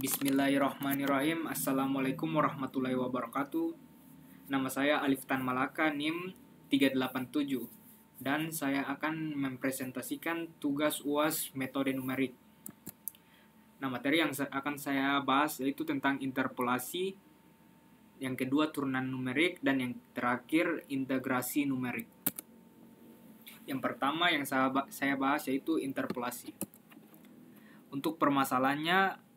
Bismillahirrahmanirrahim. Assalamualaikum warahmatullahi wabarakatuh. Nama saya Alif Tan Malaka, NIM 387. Dan saya akan mempresentasikan tugas UAS metode numerik. Nah, materi yang akan saya bahas yaitu tentang interpolasi, yang kedua turunan numerik, dan yang terakhir integrasi numerik. Yang pertama yang saya bahas yaitu interpolasi. Untuk permasalahannya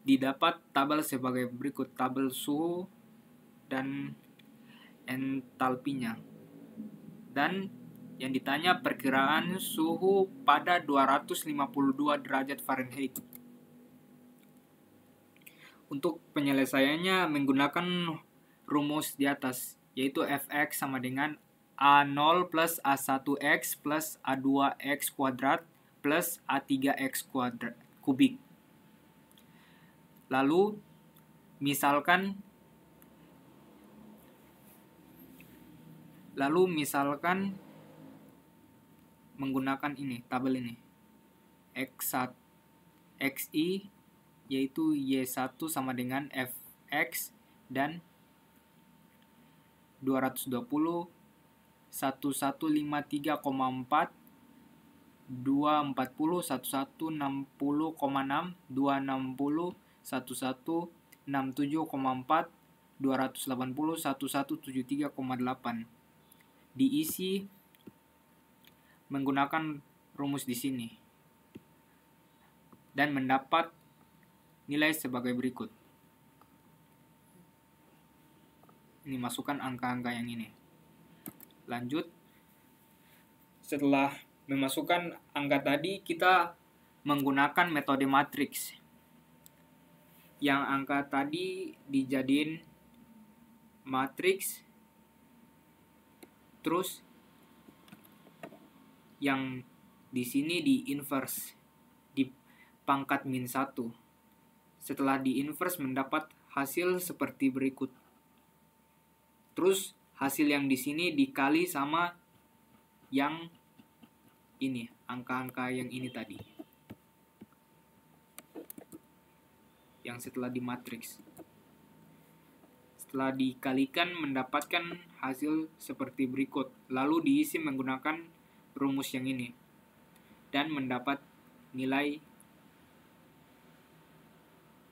didapat tabel sebagai berikut: tabel suhu dan entalpinya. Dan yang ditanya perkiraan suhu pada 252 derajat Fahrenheit. Untuk penyelesaiannya menggunakan rumus di atas, yaitu fx sama dengan A0 plus A1x plus A2x kuadrat plus A3x kubik. Lalu misalkan menggunakan tabel ini x1 xi yaitu y1 sama dengan fx dan 220 1153,4 240 1160,6 260 1167,4 280 1173,8 diisi menggunakan rumus di sini dan mendapat nilai sebagai berikut. Ini masukkan angka-angka yang ini. Lanjut, setelah memasukkan angka tadi, kita menggunakan metode matriks. Yang angka tadi dijadiin matriks, terus yang di sini di inverse, di pangkat -1. Setelah di inverse mendapat hasil seperti berikut. Terus hasil yang di sini dikali sama yang ini, angka-angka yang ini tadi, yang setelah di matriks. Setelah dikalikan mendapatkan hasil seperti berikut. Lalu diisi menggunakan rumus yang ini dan mendapat nilai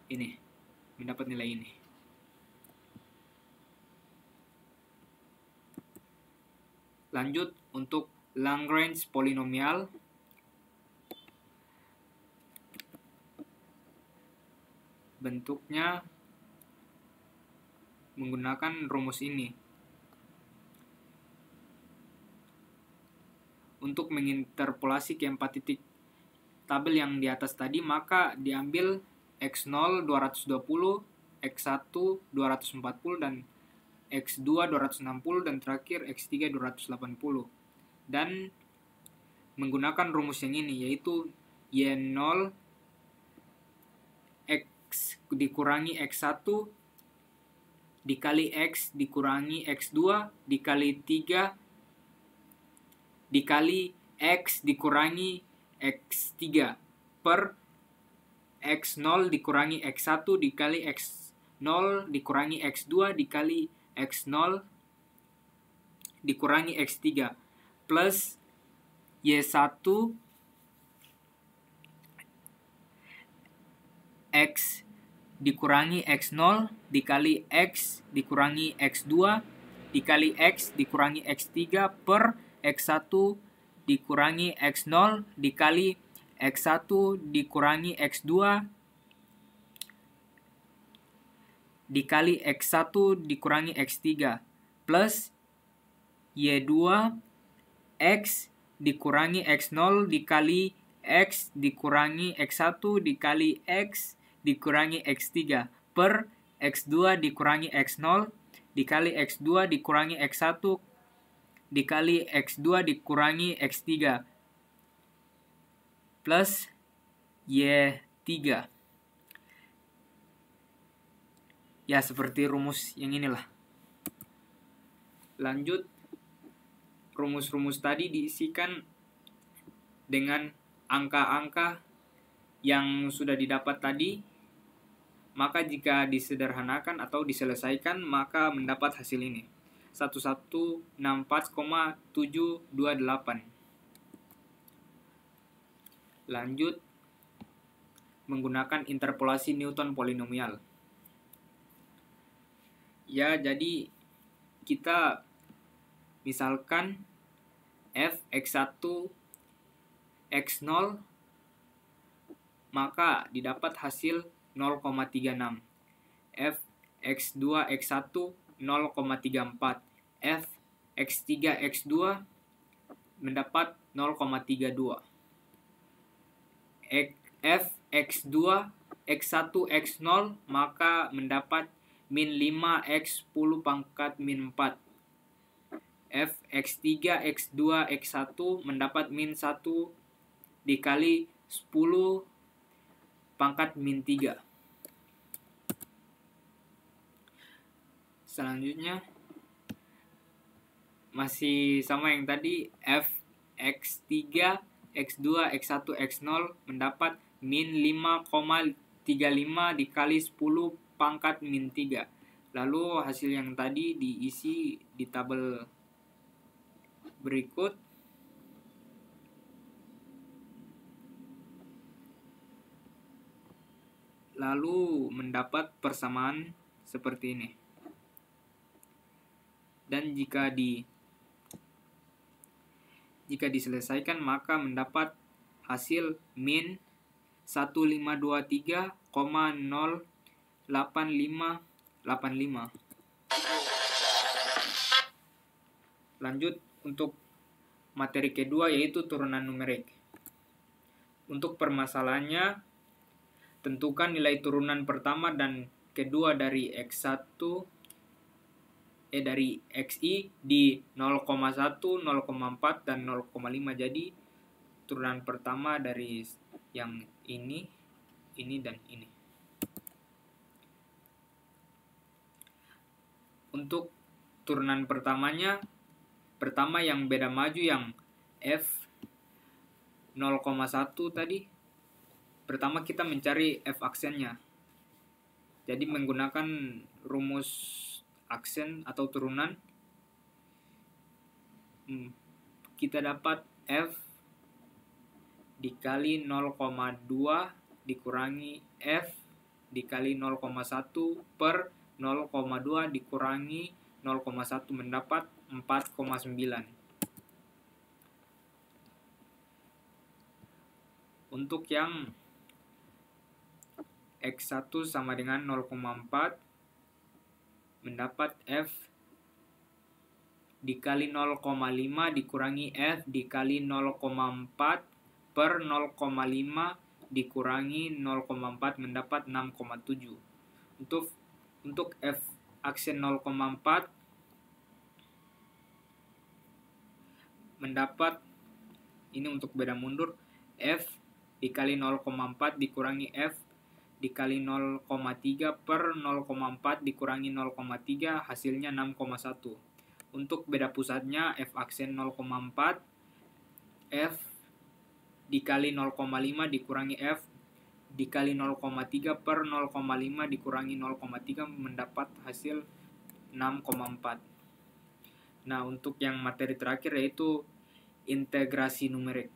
ini. Lanjut, untuk Lagrange polinomial. Bentuknya menggunakan rumus ini. Untuk menginterpolasi keempat titik tabel yang di atas tadi, maka diambil x0 220, x1 240, dan x2 260, dan terakhir x3 280. Dan menggunakan rumus yang ini, yaitu y0 x dikurangi x1 dikali x dikurangi x2 dikali 3 dikali x dikurangi x3 per x0 dikurangi x1 dikali x0 dikurangi x2 dikali x0 dikurangi x3 plus y1 x dikurangi x0 dikali x dikurangi x2 dikali x dikurangi x3 per x1 dikurangi x0 dikali x1 dikurangi x2 dikali x1 dikurangi x3 plus y2 x dikurangi x0 dikali x dikurangi x1 dikali x dikurangi x3 per x2 dikurangi x0 dikali x2 dikurangi x1 dikali x2 dikurangi x3 plus y3. Ya, seperti rumus yang inilah. Lanjut, rumus-rumus tadi diisikan dengan angka-angka yang sudah didapat tadi Maka jika disederhanakan atau diselesaikan, maka mendapat hasil ini. 1164,728. Lanjut, menggunakan interpolasi Newton polinomial. Ya, jadi kita misalkan f x1 x0, maka didapat hasil 0,36. F x2 x1 0,34. F x3 x2 mendapat 0,32. F x2 x1 x0 maka mendapat min 5 x 10 pangkat min 4. F x3 x2 x1 mendapat min 1 dikali 10 pangkat min 3. Selanjutnya masih sama yang tadi, F x3 x2 x1 x0 mendapat min 5,35 dikali 10 pangkat min 3. Lalu hasil yang tadi diisi di tabel berikut. Lalu mendapat persamaan seperti ini. Dan jika diselesaikan maka mendapat hasil min 1523,08585. Lanjut untuk materi kedua, yaitu turunan numerik. Untuk permasalahannya, tentukan nilai turunan pertama dan kedua dari dari xi di 0,1, 0,4, dan 0,5. Jadi turunan pertama dari yang ini, dan ini. Untuk turunan pertamanya, pertama yang beda maju yang f 0,1 tadi, pertama kita mencari f aksennya. Jadi menggunakan rumus aksen atau turunan, kita dapat f dikali 0,2 dikurangi f dikali 0,1 per 0,2 dikurangi 0,1 mendapat 4,9. Untuk yang x1 sama dengan 0,4 mendapat f dikali 0,5 dikurangi f dikali 0,4 per 0,5 dikurangi 0,4 mendapat 6,7. Untuk f aksen 0,4 mendapat ini untuk beda mundur, f dikali 0,4 dikurangi f dikali 0,3 per 0,4 dikurangi 0,3 hasilnya 6,1. Untuk beda pusatnya f aksen 0,4 f dikali 0,5 dikurangi f dikali 0,3 per 0,5 dikurangi 0,3 mendapat hasil 6,4. Nah, untuk yang materi terakhir yaitu integrasi numerik.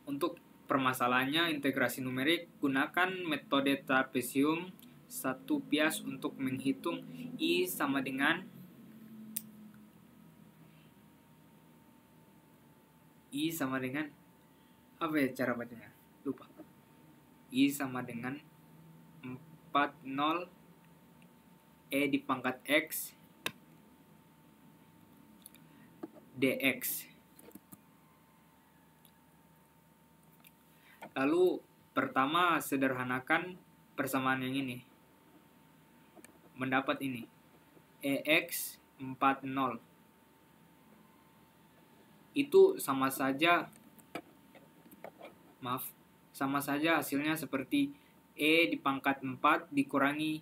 Untuk permasalahannya integrasi numerik, gunakan metode trapesium 1 bias untuk menghitung I sama dengan apa ya cara bacanya? Lupa. I sama dengan 40 E di pangkat X dx. Lalu pertama sederhanakan persamaan yang ini. Mendapat ini. EX 40. Itu sama saja hasilnya seperti E di pangkat 4 dikurangi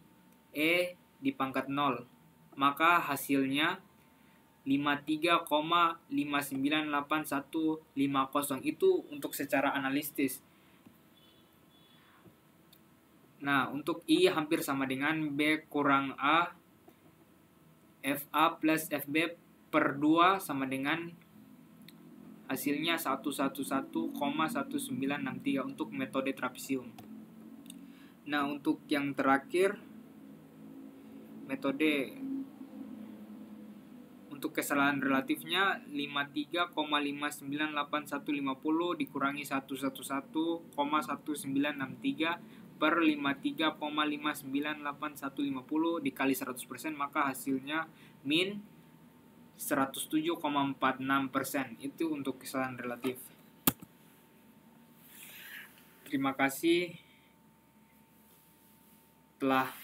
E di pangkat 0. Maka hasilnya 53,598150. Itu untuk secara analitis. Nah, untuk I hampir sama dengan B kurang A, FA plus FB per 2 sama dengan hasilnya 111,1963 untuk metode trapesium. Nah, untuk yang terakhir, metode untuk kesalahan relatifnya 53,598150 dikurangi 111,1963 per 53,598150 dikali 100%, maka hasilnya min 107,46%. Itu untuk kesalahan relatif. Terima kasih telah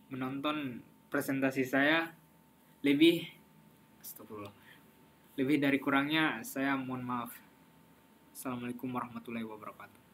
menonton presentasi saya. Lebih dari kurangnya saya mohon maaf. Assalamualaikum warahmatullahi wabarakatuh.